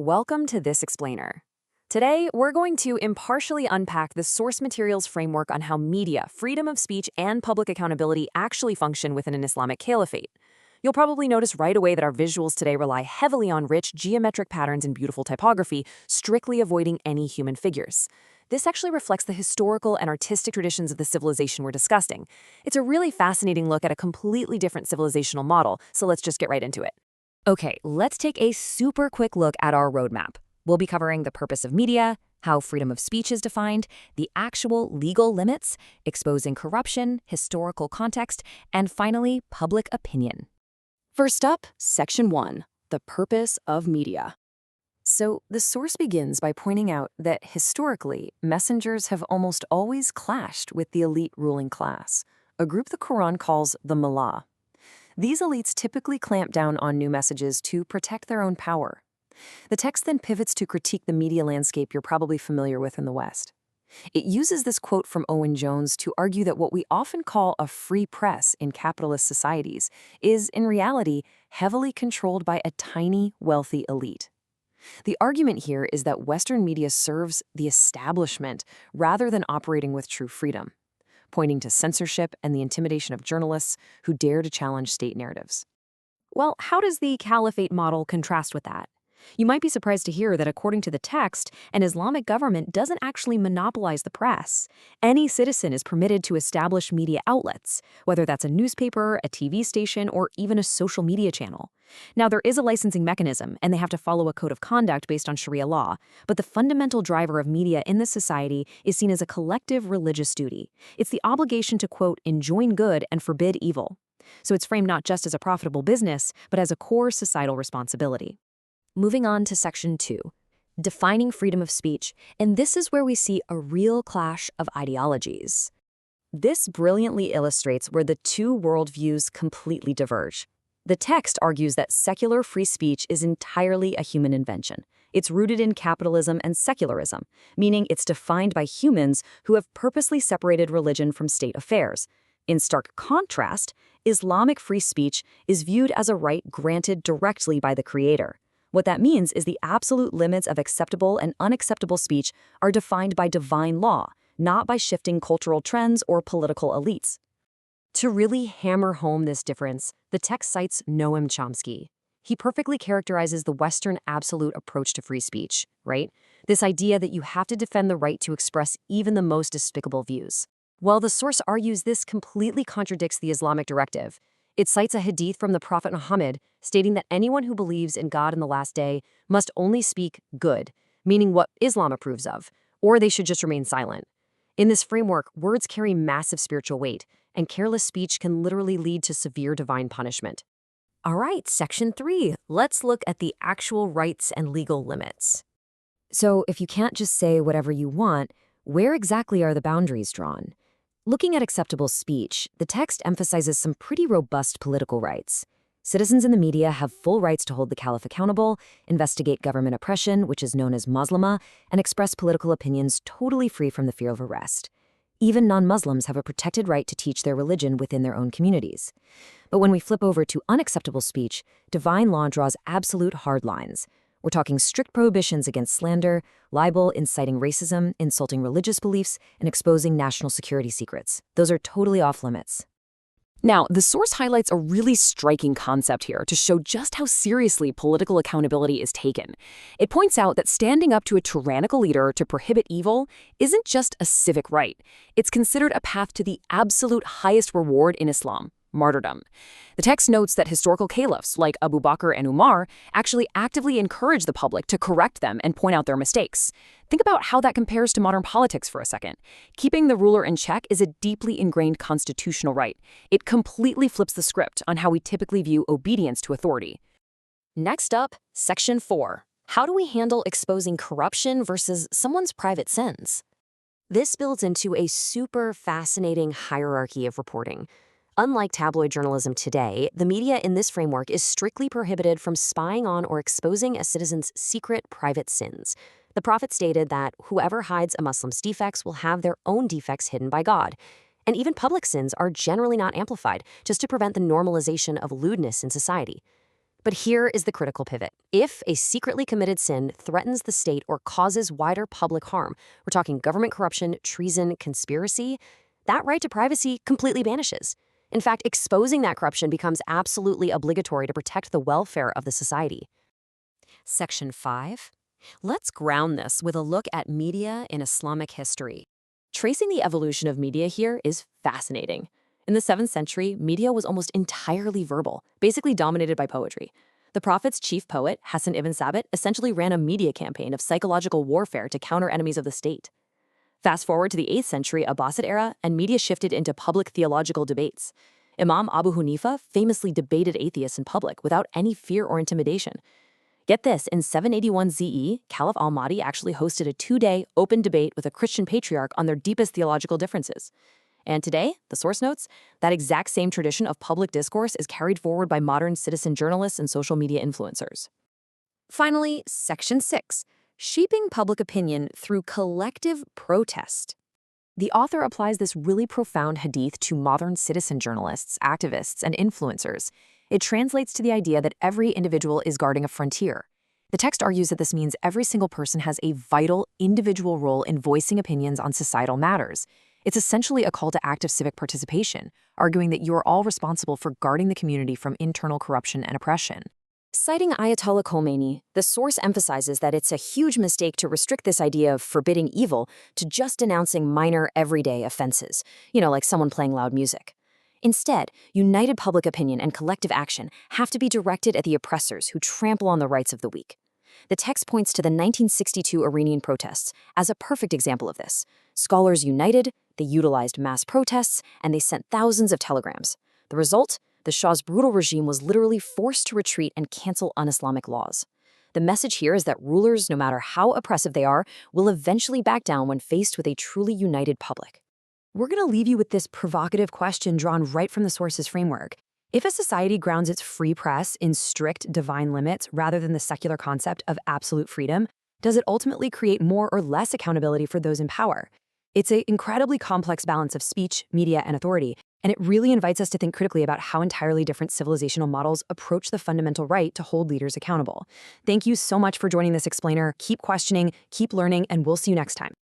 Welcome to This Explainer. Today, we're going to impartially unpack the source materials framework on how media, freedom of speech, and public accountability actually function within an Islamic caliphate. You'll probably notice right away that our visuals today rely heavily on rich geometric patterns and beautiful typography, strictly avoiding any human figures. This actually reflects the historical and artistic traditions of the civilization we're discussing. It's a really fascinating look at a completely different civilizational model, so let's just get right into it. Okay, let's take a super quick look at our roadmap. We'll be covering the purpose of media, how freedom of speech is defined, the actual legal limits, exposing corruption, historical context, and finally, public opinion. First up, Section 1, the purpose of media. So, the source begins by pointing out that historically, messengers have almost always clashed with the elite ruling class, a group the Quran calls the Mullah. These elites typically clamp down on new messages to protect their own power. The text then pivots to critique the media landscape you're probably familiar with in the West. It uses this quote from Owen Jones to argue that what we often call a free press in capitalist societies is, in reality, heavily controlled by a tiny, wealthy elite. The argument here is that Western media serves the establishment rather than operating with true freedom, pointing to censorship and the intimidation of journalists who dare to challenge state narratives. Well, how does the Caliphate model contrast with that? You might be surprised to hear that according to the text, an Islamic government doesn't actually monopolize the press. Any citizen is permitted to establish media outlets, whether that's a newspaper, a TV station, or even a social media channel. Now, there is a licensing mechanism, and they have to follow a code of conduct based on Sharia law, but the fundamental driver of media in this society is seen as a collective religious duty. It's the obligation to, quote, enjoin good and forbid evil. So it's framed not just as a profitable business, but as a core societal responsibility. Moving on to Section 2, defining freedom of speech, and this is where we see a real clash of ideologies. This brilliantly illustrates where the two worldviews completely diverge. The text argues that secular free speech is entirely a human invention. It's rooted in capitalism and secularism, meaning it's defined by humans who have purposely separated religion from state affairs. In stark contrast, Islamic free speech is viewed as a right granted directly by the Creator. What that means is the absolute limits of acceptable and unacceptable speech are defined by divine law, not by shifting cultural trends or political elites. To really hammer home this difference, the text cites Noam Chomsky. He perfectly characterizes the Western absolute approach to free speech, right? This idea that you have to defend the right to express even the most despicable views. While the source argues this completely contradicts the Islamic directive, it cites a hadith from the Prophet Muhammad stating that anyone who believes in God in the last day must only speak good, meaning what Islam approves of, or they should just remain silent. In this framework, words carry massive spiritual weight, and careless speech can literally lead to severe divine punishment. All right, Section 3. Let's look at the actual rights and legal limits. So if you can't just say whatever you want, where exactly are the boundaries drawn? Looking at acceptable speech, the text emphasizes some pretty robust political rights. Citizens in the media have full rights to hold the caliph accountable, investigate government oppression, which is known as Maslama, and express political opinions totally free from the fear of arrest. Even non-Muslims have a protected right to teach their religion within their own communities. But when we flip over to unacceptable speech, divine law draws absolute hard lines. We're talking strict prohibitions against slander, libel, inciting racism, insulting religious beliefs, and exposing national security secrets. Those are totally off limits. Now, the source highlights a really striking concept here to show just how seriously political accountability is taken. It points out that standing up to a tyrannical leader to prohibit evil isn't just a civic right. It's considered a path to the absolute highest reward in Islam: martyrdom. The text notes that historical caliphs like Abu Bakr and Umar actually actively encourage the public to correct them and point out their mistakes. Think about how that compares to modern politics for a second. Keeping the ruler in check is a deeply ingrained constitutional right. It completely flips the script on how we typically view obedience to authority. Next up, Section 4. How do we handle exposing corruption versus someone's private sins? This builds into a super fascinating hierarchy of reporting. Unlike tabloid journalism today, the media in this framework is strictly prohibited from spying on or exposing a citizen's secret private sins. The Prophet stated that whoever hides a Muslim's defects will have their own defects hidden by God. And even public sins are generally not amplified, just to prevent the normalization of lewdness in society. But here is the critical pivot. If a secretly committed sin threatens the state or causes wider public harm, we're talking government corruption, treason, conspiracy, that right to privacy completely vanishes. In fact, exposing that corruption becomes absolutely obligatory to protect the welfare of the society. Section 5. Let's ground this with a look at media in Islamic history. Tracing the evolution of media here is fascinating. In the 7th century, media was almost entirely verbal, basically dominated by poetry. The Prophet's chief poet, Hassan ibn Sabit, essentially ran a media campaign of psychological warfare to counter enemies of the state. Fast forward to the 8th century Abbasid era, and media shifted into public theological debates. Imam Abu Hanifa famously debated atheists in public without any fear or intimidation. Get this, in 781 ZE, Caliph al-Mahdi actually hosted a 2-day open debate with a Christian patriarch on their deepest theological differences. And today, the source notes, that exact same tradition of public discourse is carried forward by modern citizen journalists and social media influencers. Finally, Section 6, shaping public opinion through collective protest. The author applies this really profound hadith to modern citizen journalists, activists, and influencers. It translates to the idea that every individual is guarding a frontier. The text argues that this means every single person has a vital, individual role in voicing opinions on societal matters. It's essentially a call to active civic participation, arguing that you are all responsible for guarding the community from internal corruption and oppression. Citing Ayatollah Khomeini, the source emphasizes that it's a huge mistake to restrict this idea of forbidding evil to just denouncing minor, everyday offenses, like someone playing loud music. Instead, united public opinion and collective action have to be directed at the oppressors who trample on the rights of the weak. The text points to the 1962 Iranian protests as a perfect example of this. Scholars united, they utilized mass protests, and they sent thousands of telegrams. The result? The Shah's brutal regime was literally forced to retreat and cancel un-Islamic laws. The message here is that rulers, no matter how oppressive they are, will eventually back down when faced with a truly united public. We're going to leave you with this provocative question drawn right from the source's framework. If a society grounds its free press in strict divine limits rather than the secular concept of absolute freedom, does it ultimately create more or less accountability for those in power? It's an incredibly complex balance of speech, media, and authority, and it really invites us to think critically about how entirely different civilizational models approach the fundamental right to hold leaders accountable. Thank you so much for joining this explainer. Keep questioning, keep learning, and we'll see you next time.